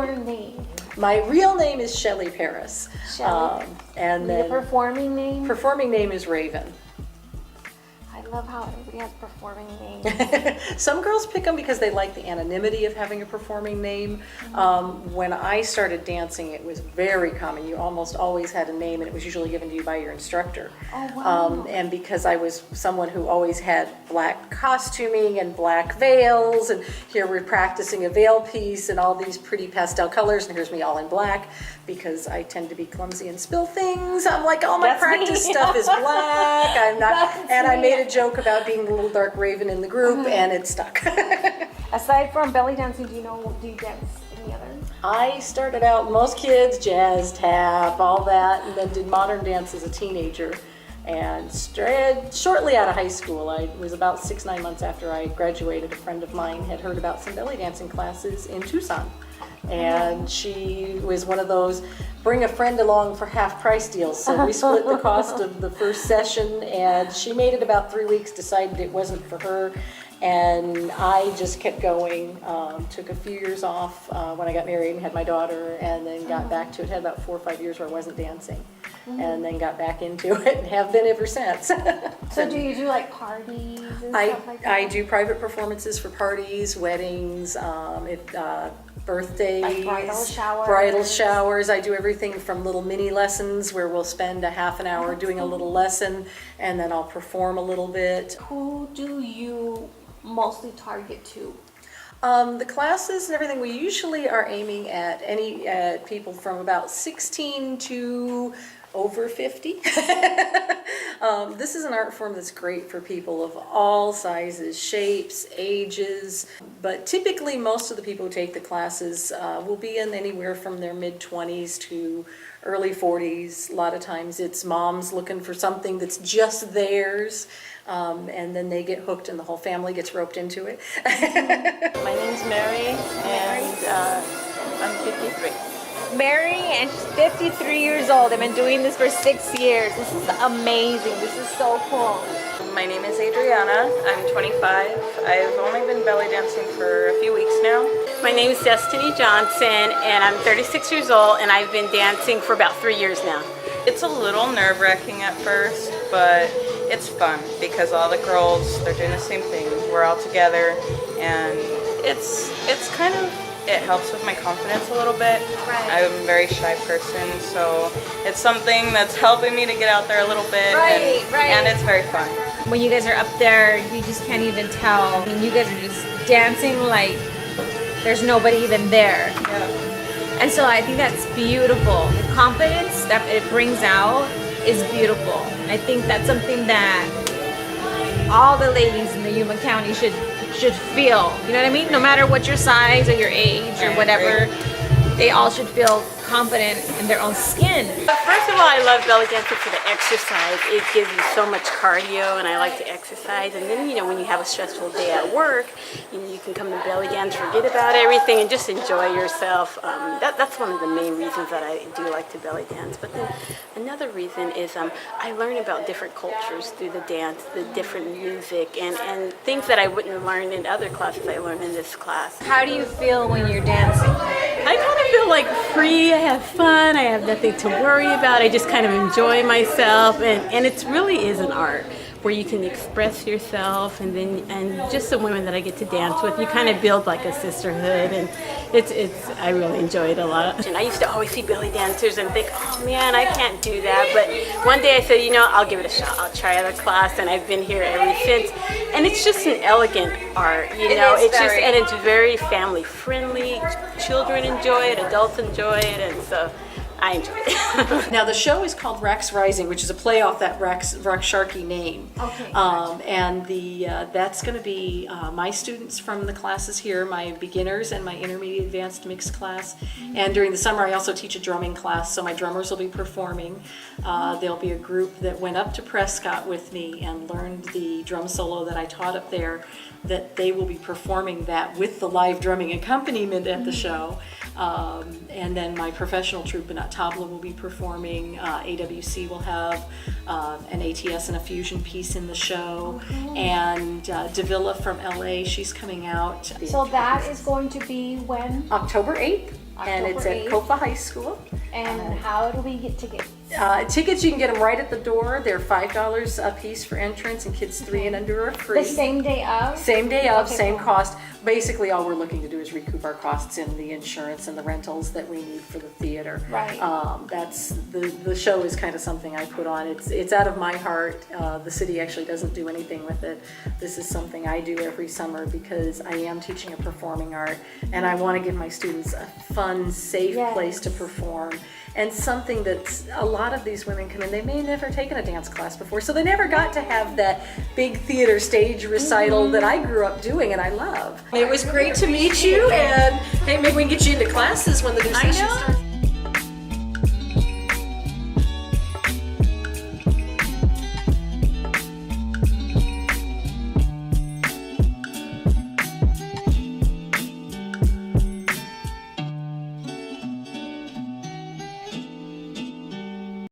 your name? My real name is Shelley Paris. Shelley. And then your performing name? Performing name is Raven. I love how everybody has performing names. Some girls pick them because they like the anonymity of having a performing name. When I started dancing, it was very common. You almost always had a name, and it was usually given to you by your instructor. Oh, wow. And because I was someone who always had black costuming and black veils, and here we're practicing a veil piece and all these pretty pastel colors, and here's me all in black because I tend to be clumsy and spill things. I'm like, all my practice stuff is black. I'm not, and I made a joke about being the little dark raven in the group, and it stuck. Aside from belly dancing, do you dance any other? I started out, most kids, jazz, tap, all that, and then did modern dance as a teenager. And shortly out of high school, I was about 6-9 months after I graduated, a friend of mine had heard about some belly dancing classes in Tucson. And she was one of those bring a friend along for half price deals. So we split the cost of the first session, and she made it about 3 weeks, decided it wasn't for her. And I just kept going, took a few years off when I got married and had my daughter, and then got back to it. Had about 4 or 5 years where I wasn't dancing, and then got back into it and have been ever since. So do you do like parties and stuff like that? I do private performances for parties, weddings, birthdays, like bridal showers. I do everything from little mini lessons where we'll spend a half an hour doing a little lesson, and then I'll perform a little bit. Who do you mostly target to? The classes and everything, we usually are aiming at people from about 16 to over 50. This is an art form that's great for people of all sizes, shapes, ages, but typically most of the people who take the classes will be in anywhere from their mid-20s to early 40s. A lot of times it's moms looking for something that's just theirs, and then they get hooked and the whole family gets roped into it. My name's Mary, and I'm 53. Mary, and she's 53 years old. I've been doing this for 6 years. This is amazing. This is so cool. My name is Adriana. I'm 25. I've only been belly dancing for a few weeks now. My name is Destiny Johnson, and I'm 36 years old, and I've been dancing for about 3 years now. It's a little nerve-wracking at first, but it's fun because all the girls, they're doing the same thing. We're all together, and it's kind of, it helps with my confidence a little bit. Right. I'm a very shy person, so it's something that's helping me to get out there a little bit. Right. And it's very fun. When you guys are up there, you just can't even tell. I mean, you guys are just dancing like there's nobody even there. Yeah. And so I think that's beautiful. The confidence that it brings out is beautiful. I think that's something that all the ladies in the Yuma County should feel. You know what I mean? No matter what your size or your age or whatever, they all should feel confident in their own skin. First of all, I love belly dancing for the exercise. It gives you so much cardio, and I like to exercise. And then, when you have a stressful day at work, you can come to belly dance, forget about everything, and just enjoy yourself. That's one of the main reasons that I do like to belly dance. But then another reason is I learn about different cultures through the dance, the different music, and things that I wouldn't have learned in other classes I learned in this class. How do you feel when you're dancing? I kind of feel like free, I have fun, I have nothing to worry about, I just kind of enjoy myself, and it really is an art where you can express yourself, and just the women that I get to dance with, you kind of build like a sisterhood, and I really enjoy it a lot. And I used to always see belly dancers and think, oh man, I can't do that, but one day I said, I'll give it a shot, I'll try the class, and I've been here ever since, and it's just an elegant art, and it's very family friendly, children enjoy it, adults enjoy it, and so I enjoy it. Now the show is called Rex Rising, which is a play off that Rex Sharkey name. Okay. And that's going to be my students from the classes here, my beginners and my intermediate advanced mixed class. And during the summer I also teach a drumming class, so my drummers will be performing. There'll be a group that went up to Prescott with me and learned the drum solo that I taught up there, that they will be performing that with the live drumming accompaniment at the show. And then my professional troupe in Tabla will be performing. AWC will have an ATS and a fusion piece in the show. And Davila from LA, she's coming out. So that is going to be when? October 8th. and it's October at 8th. Copa High School. And how do we get tickets? Tickets, you can get them right at the door. They're $5 a piece for entrance, and kids 3 and under are free. The same day of? Same day of, Okay, same cool. cost. Basically, all we're looking to do is recoup our costs in the insurance and the rentals that we need for the theater. Right. That's the show is kind of something I put on. It's out of my heart. The city actually doesn't do anything with it. This is something I do every summer because I am teaching a performing art, and I want to give my students a fun, safe Yes. place to perform. And something that's, a lot of these women come in, they may have never taken a dance class before, so they never got to have that big theater stage recital that I grew up doing and I love. It was great to meet you, and hey, maybe we can get you into classes when the new session starts.